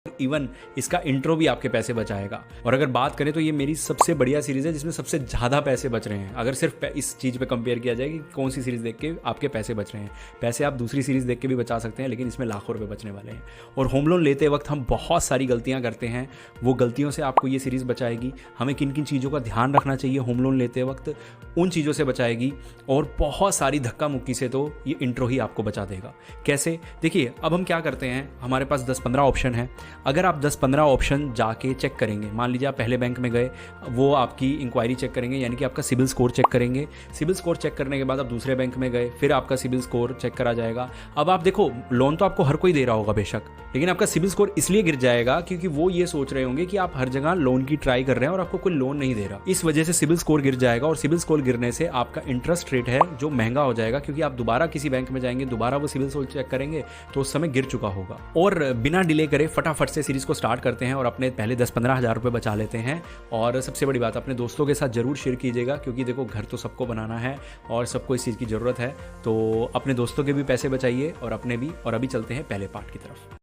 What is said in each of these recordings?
Even इसका intro भी आपके पैसे बचाएगा। और अगर बात करें तो ये मेरी सबसे बढ़िया सीरीज़ है जिसमें सबसे ज़्यादा पैसे बच रहे हैं। अगर सिर्फ इस चीज़ पे कंपेयर किया जाए कि कौन सी सीरीज़ देख के आपके पैसे बच रहे हैं, पैसे आप दूसरी सीरीज़ देख के भी बचा सकते हैं, लेकिन इसमें लाखों रुपए बचने वाले हैं। और होम लोन लेते वक्त हम बहुत सारी गलतियाँ करते हैं, वो गलतियों से आपको ये सीरीज़ बचाएगी। हमें किन किन चीज़ों का ध्यान रखना चाहिए होम लोन लेते वक्त, उन चीज़ों से बचाएगी। और बहुत सारी धक्का मुक्की से तो ये इंट्रो ही आपको बचा देगा। कैसे? देखिए, अब हम क्या करते हैं, हमारे पास 10-15 ऑप्शन है। अगर आप 10-15 ऑप्शन जाके चेक करेंगे, मान लीजिए आप पहले बैंक में गए, वो आपकी इंक्वायरी चेक करेंगे, यानी कि आपका सिबिल स्कोर चेक करेंगे। सिबिल स्कोर चेक करने के बाद आप दूसरे बैंक में गए, फिर आपका सिबिल स्कोर चेक करा जाएगा। अब आप देखो, लोन तो आपको हर कोई दे रहा होगा बेशक, लेकिन आपका सिबिल स्कोर इसलिए गिर जाएगा क्योंकि वो ये सोच रहे होंगे कि आप हर जगह लोन की ट्राई कर रहे हैं और आपको कोई लोन नहीं दे रहा। इस वजह से सिबिल स्कोर गिर जाएगा, और सिबिल स्कोर गिरने से आपका इंटरेस्ट रेट है जो महंगा हो जाएगा, क्योंकि आप दोबारा किसी बैंक में जाएंगे, दोबारा वो सिबिल स्कोर चेक करेंगे तो उस समय गिर चुका होगा। और बिना डिले करे फटाफट से सीरीज को स्टार्ट करते हैं और अपने पहले 10-15 हज़ार रुपये बचा लेते हैं। और सबसे बड़ी बात, अपने दोस्तों के साथ ज़रूर शेयर कीजिएगा, क्योंकि देखो, घर तो सबको बनाना है और सबको इस चीज़ की ज़रूरत है। तो अपने दोस्तों के भी पैसे बचाइए और अपने भी। और अभी चलते हैं पहले पार्ट की तरफ।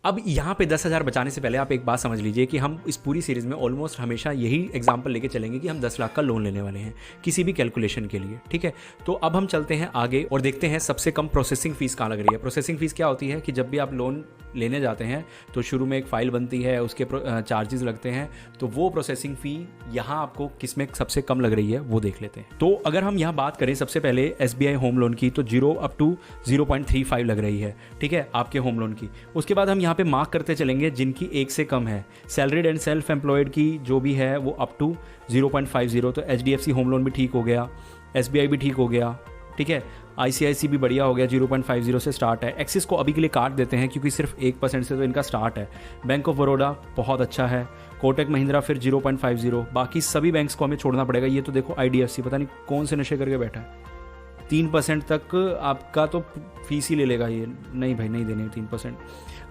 अब यहाँ पे 10,000 बचाने से पहले आप एक बात समझ लीजिए कि हम इस पूरी सीरीज़ में ऑलमोस्ट हमेशा यही एग्जांपल लेके चलेंगे कि हम 10 लाख का लोन लेने वाले हैं किसी भी कैलकुलेशन के लिए, ठीक है। तो अब हम चलते हैं आगे और देखते हैं सबसे कम प्रोसेसिंग फ़ीस कहाँ लग रही है। प्रोसेसिंग फ़ीस क्या होती है कि जब भी आप लोन लेने जाते हैं तो शुरू में एक फ़ाइल बनती है, उसके चार्जेस लगते हैं, तो वो प्रोसेसिंग फ़ी यहाँ आपको किस में सबसे कम लग रही है वो देख लेते हैं। तो अगर हम यहाँ बात करें सबसे पहले SBI होम लोन की, तो 0 up to 0.35 लग रही है, ठीक है, आपके होम लोन की। उसके बाद हम यहाँ पे मार्क करते चलेंगे जिनकी 1 से कम है। सैलरीड एंड सेल्फ एम्प्लॉयड की जो भी है वो अप टू 0.50, तो HDFC होम लोन भी ठीक हो गया, SBI भी ठीक हो गया, ठीक है, ICICI भी बढ़िया हो गया, 0.50 से स्टार्ट है। एक्सिस को अभी के लिए काट देते हैं क्योंकि सिर्फ 1% से तो इनका स्टार्ट है। बैंक ऑफ बड़ौदा बहुत अच्छा है, कोटक महिंद्रा फिर 0.50, बाकी सभी बैंक्स को हमें छोड़ना पड़ेगा। ये तो देखो IDFC पता नहीं कौन से नशे करके बैठा है, 3% तक आपका तो फीस ही ले लेगा ये। नहीं भाई, नहीं देने 3%।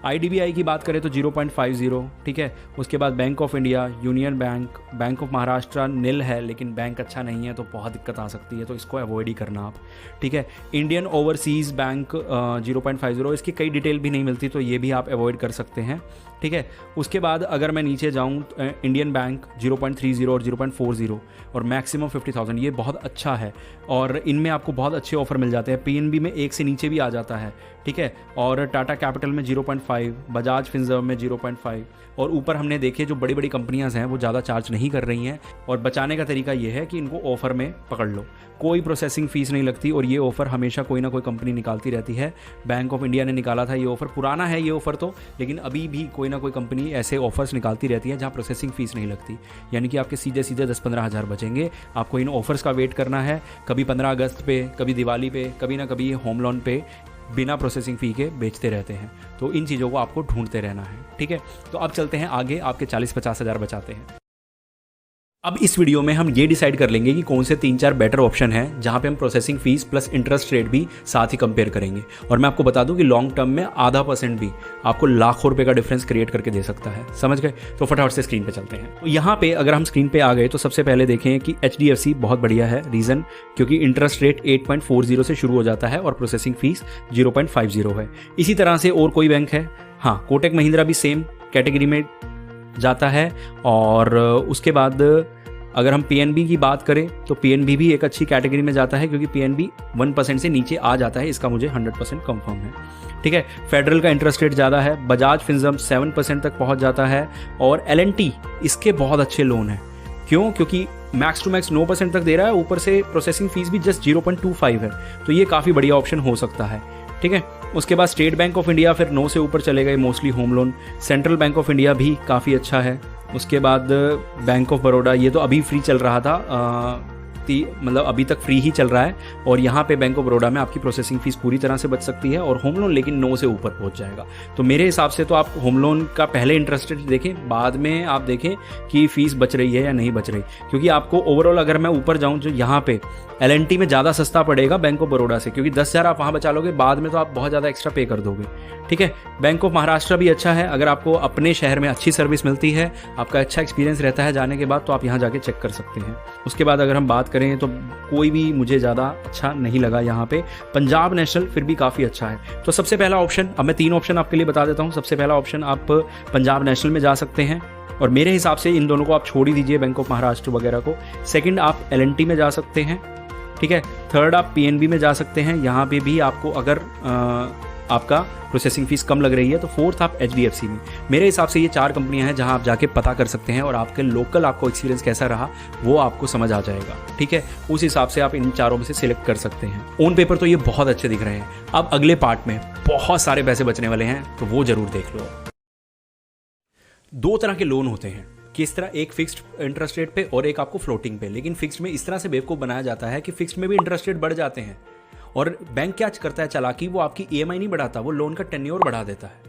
IDBI की बात करें तो 0.50, ठीक है। उसके बाद bank of India, union bank, bank of Maharashtra नील है, लेकिन बैंक अच्छा नहीं है तो बहुत दिक्कत आ सकती है, तो इसको अवॉइड ही करना आप, ठीक है। इंडियन ओवरसीज़ बैंक 0.50, इसकी कई डिटेल भी नहीं मिलती तो ये भी आप अवॉइड कर सकते हैं, ठीक है। उसके बाद अगर मैं नीचे जाऊँ, इंडियन बैंक 0.30 और 0.40 और मैक्सिमम 50,000, ये बहुत अच्छा है और इनमें आपको बहुत अच्छे ऑफर मिल जाते हैं। PNB में 1 से नीचे भी आ जाता है, ठीक है। और टाटा कैपिटल में 0.5, बजाज फिनसर्व में 0.5, और ऊपर हमने देखे जो बड़ी बड़ी कंपनियां हैं वो ज़्यादा चार्ज नहीं कर रही हैं। और बचाने का तरीका ये है कि इनको ऑफ़र में पकड़ लो, कोई प्रोसेसिंग फ़ीस नहीं लगती, और ये ऑफ़र हमेशा कोई ना कोई कंपनी निकालती रहती है। बैंक ऑफ इंडिया ने निकाला था ये ऑफ़र, पुराना है ये ऑफ़र तो, लेकिन अभी भी कोई ना कोई कंपनी ऐसे ऑफ़र्स निकालती रहती है जहाँ प्रोसेसिंग फ़ीस नहीं लगती, यानी कि आपके सीधे सीधे 10-15 हज़ार बचेंगे। आपको इन ऑफ़र्स का वेट करना है, कभी 15 अगस्त पे, कभी दिवाली पे, कभी ना कभी होम लोन पे बिना प्रोसेसिंग फ़ी के बेचते रहते हैं। तो इन चीज़ों को आपको ढूंढते रहना है, ठीक है। तो अब चलते हैं आगे, आपके 40-50 हज़ार बचाते हैं। अब इस वीडियो में हम ये डिसाइड कर लेंगे कि कौन से 3-4 बेटर ऑप्शन हैं जहां पे हम processing fees plus interest rate भी साथ ही कंपेयर करेंगे। और मैं आपको बता दूं कि लॉन्ग टर्म में ½ % भी आपको लाखों रुपए का डिफरेंस क्रिएट करके दे सकता है, समझ गए। तो फटाफट से स्क्रीन पे चलते हैं। तो यहाँ पे अगर हम स्क्रीन पे आ गए तो सबसे पहले देखें कि HDFC बहुत बढ़िया है। रीज़न, क्योंकि इंटरेस्ट रेट 8.40 से शुरू हो जाता है और प्रोसेसिंग फीस 0.50 है। इसी तरह से और कोई बैंक है? हाँ, कोटक महिंद्रा भी सेम कैटेगरी में जाता है। और उसके बाद अगर हम PNB की बात करें तो PNB भी एक अच्छी कैटेगरी में जाता है, क्योंकि PNB 1% से नीचे आ जाता है, इसका मुझे 100% कंफर्म है, ठीक है। फेडरल का इंटरेस्ट रेट ज़्यादा है, बजाज फिनसर्व 7% तक पहुंच जाता है, और L&T इसके बहुत अच्छे लोन हैं। क्यों? क्योंकि मैक्स टू मैक्स 9% तक दे रहा है, ऊपर से प्रोसेसिंग फीस भी जस्ट 0.25 है, तो ये काफ़ी बढ़िया ऑप्शन हो सकता है, ठीक है। उसके बाद स्टेट बैंक ऑफ इंडिया फिर 9 से ऊपर चले गए, mostly home loan. Central bank of India भी काफ़ी अच्छा है। उसके बाद बैंक ऑफ बड़ौदा, ये तो अभी फ्री चल रहा था, मतलब अभी तक फ्री ही चल रहा है। और यहाँ पे बैंक ऑफ बड़ौदा में आपकी प्रोसेसिंग फीस पूरी तरह से बच सकती है, और होम लोन लेकिन 9 से ऊपर पहुँच जाएगा। तो मेरे हिसाब से तो आप होम लोन का पहले इंटरेस्ट रेट देखें, बाद में आप देखें कि फ़ीस बच रही है या नहीं बच रही, क्योंकि आपको ओवरऑल अगर मैं ऊपर जाऊँ जो यहाँ पे L&T में ज़्यादा सस्ता पड़ेगा बैंक ऑफ बड़ौदा से, क्योंकि 10,000 आप वहाँ बचा लोगे, बाद में तो आप बहुत ज़्यादा एक्स्ट्रा पे कर दोगे, ठीक है। बैंक ऑफ महाराष्ट्र भी अच्छा है, अगर आपको अपने शहर में अच्छी सर्विस मिलती है, आपका अच्छा एक्सपीरियंस रहता है जाने के बाद, तो आप यहाँ जाके चेक कर सकते हैं। उसके बाद अगर हम बात करें तो कोई भी मुझे ज़्यादा अच्छा नहीं लगा यहाँ पे। पंजाब नेशनल फिर भी काफ़ी अच्छा है। तो सबसे पहला ऑप्शन, अब मैं 3 ऑप्शन आपके लिए बता देता हूँ। सबसे पहला ऑप्शन आप पंजाब नेशनल में जा सकते हैं, और मेरे हिसाब से इन दोनों को आप छोड़ ही दीजिए, बैंक ऑफ महाराष्ट्र वगैरह को। सेकंड आप L&T में जा सकते हैं, ठीक है। थर्ड आप PNB में जा सकते हैं, यहाँ पे भी आपको अगर आपका प्रोसेसिंग फीस कम लग रही है। तो फोर्थ आप HDFC में। मेरे हिसाब से ये 4 कंपनियां हैं जहां आप जाके पता कर सकते हैं, और आपके लोकल आपको एक्सपीरियंस कैसा रहा वो आपको समझ आ जाएगा, ठीक है। उस हिसाब से आप इन चारों में से सिलेक्ट कर सकते हैं। ऑन पेपर तो ये बहुत अच्छे दिख रहे हैं। अब अगले पार्ट में बहुत सारे पैसे बचने वाले हैं, तो वो जरूर देख लो। 2 तरह के लोन होते हैं, किस तरह, एक फिक्स्ड इंटरेस्ट रेट पे और एक आपको फ्लोटिंग पे। लेकिन फिक्स्ड में इस तरह से बेवकूफ़ बनाया जाता है कि फिक्स्ड में भी इंटरेस्ट रेट बढ़ जाते हैं, और बैंक क्या करता है चालाकी, वो आपकी EMI नहीं बढ़ाता, वो लोन का टेन्योर बढ़ा देता है,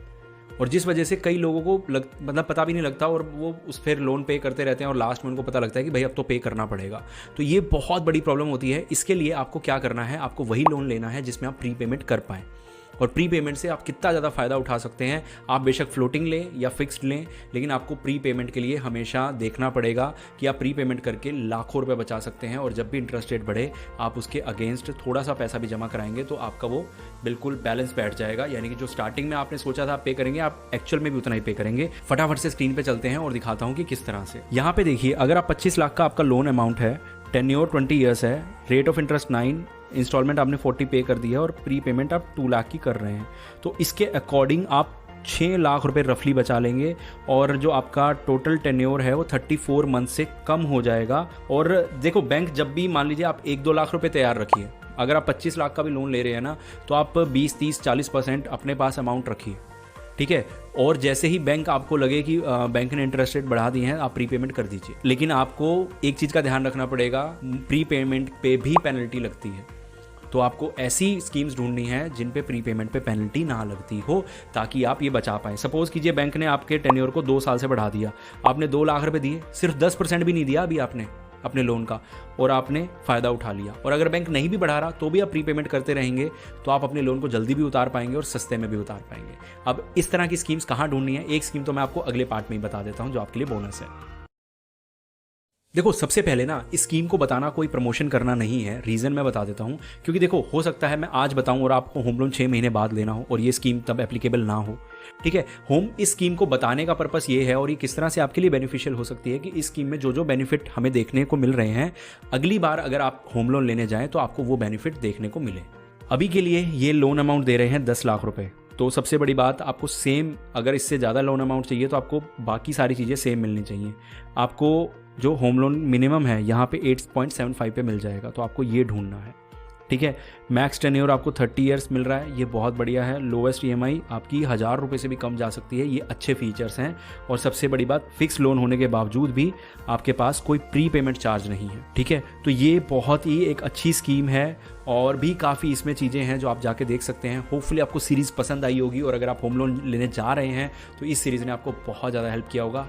और जिस वजह से कई लोगों को मतलब पता भी नहीं लगता, और वो उस फिर लोन पे करते रहते हैं, और लास्ट में उनको पता लगता है कि भाई अब तो पे करना पड़ेगा। तो ये बहुत बड़ी प्रॉब्लम होती है। इसके लिए आपको क्या करना है, आपको वही लोन लेना है जिसमें आप प्री पेमेंट कर पाएँ, और प्री पेमेंट से आप कितना ज़्यादा फ़ायदा उठा सकते हैं। आप बेशक फ्लोटिंग लें या फिक्स्ड लें, लेकिन आपको प्री पेमेंट के लिए हमेशा देखना पड़ेगा कि आप प्री पेमेंट करके लाखों रुपए बचा सकते हैं, और जब भी इंटरेस्ट रेट बढ़े आप उसके अगेंस्ट थोड़ा सा पैसा भी जमा कराएंगे तो आपका वो बिल्कुल बैलेंस बैठ जाएगा। यानी कि जो स्टार्टिंग में आपने सोचा था आप पे करेंगे, आप एक्चुअल में भी उतना ही पे करेंगे। फटाफट से स्क्रीन पर चलते हैं और दिखाता हूँ कि किस तरह से। यहाँ पे देखिए, अगर आप 25 लाख का आपका लोन अमाउंट है, टेन्योर 20 ईयर्स है, रेट ऑफ इंटरेस्ट 9, इंस्टॉलमेंट आपने 40 पे कर दिया, और प्री पेमेंट आप 2 लाख की कर रहे हैं, तो इसके अकॉर्डिंग आप 6 लाख रुपए रफली बचा लेंगे, और जो आपका टोटल टेन्योर है वो 34 मंथ से कम हो जाएगा। और देखो, बैंक जब भी, मान लीजिए आप 1-2 लाख रुपए तैयार रखिए, अगर आप 25 लाख का भी लोन ले रहे हैं ना, तो आप 20-30-40% अपने पास अमाउंट रखिए, ठीक है। और जैसे ही बैंक आपको लगे कि बैंक ने इंटरेस्ट रेट बढ़ा दिए हैं, आप प्री पेमेंट कर दीजिए। लेकिन आपको एक चीज़ का ध्यान रखना पड़ेगा, प्री पेमेंट पे भी पेनल्टी लगती है, तो आपको ऐसी स्कीम्स ढूंढनी है जिन पे प्री पेमेंट पे पेनल्टी ना लगती हो, ताकि आप ये बचा पाएँ। सपोज कीजिए बैंक ने आपके टेन्योर को 2 साल से बढ़ा दिया, आपने 2 लाख रुपए दिए, सिर्फ 10% भी नहीं दिया अभी आपने अपने लोन का, और आपने फ़ायदा उठा लिया। और अगर बैंक नहीं भी बढ़ा रहा तो भी आप प्री पेमेंट करते रहेंगे, तो आप अपने लोन को जल्दी भी उतार पाएंगे और सस्ते में भी उतार पाएंगे। अब इस तरह की स्कीम्स कहाँ ढूंढनी है, एक स्कीम तो मैं आपको अगले पार्ट में ही बता देता हूँ, जो आपके लिए बोनस है। देखो, सबसे पहले ना, इस स्कीम को बताना कोई प्रमोशन करना नहीं है, रीज़न मैं बता देता हूँ। क्योंकि देखो, हो सकता है मैं आज बताऊँ और आपको होम लोन 6 महीने बाद लेना हो, और ये स्कीम तब एप्लीकेबल ना हो, ठीक है। इस स्कीम को बताने का पर्पस ये है, और ये किस तरह से आपके लिए बेनिफिशियल हो सकती है, कि इस स्कीम में जो जो बेनिफिट हमें देखने को मिल रहे हैं, अगली बार अगर आप होम लोन लेने जाएँ तो आपको वो बेनिफिट देखने को मिले। अभी के लिए ये लोन अमाउंट दे रहे हैं 10 लाख रुपए। तो सबसे बड़ी बात, आपको सेम, अगर इससे ज़्यादा लोन अमाउंट चाहिए तो आपको बाकी सारी चीज़ें सेम मिलनी चाहिए। आपको जो होम लोन मिनिमम है यहाँ पे 8.75 पे मिल जाएगा, तो आपको ये ढूंढना है, ठीक है। मैक्स टेन्योर आपको 30 ईयर्स मिल रहा है, ये बहुत बढ़िया है। लोवेस्ट EMI आपकी 1000 रुपये से भी कम जा सकती है, ये अच्छे फीचर्स हैं। और सबसे बड़ी बात, फिक्स लोन होने के बावजूद भी आपके पास कोई प्री पेमेंट चार्ज नहीं है, ठीक है। तो ये बहुत ही एक अच्छी स्कीम है, और भी काफ़ी इसमें चीज़ें हैं जो आप जाके देख सकते हैं। होपफुली आपको सीरीज़ पसंद आई होगी, और अगर आप होम लोन लेने जा रहे हैं तो इस सीरीज़ ने आपको बहुत ज़्यादा हेल्प किया होगा।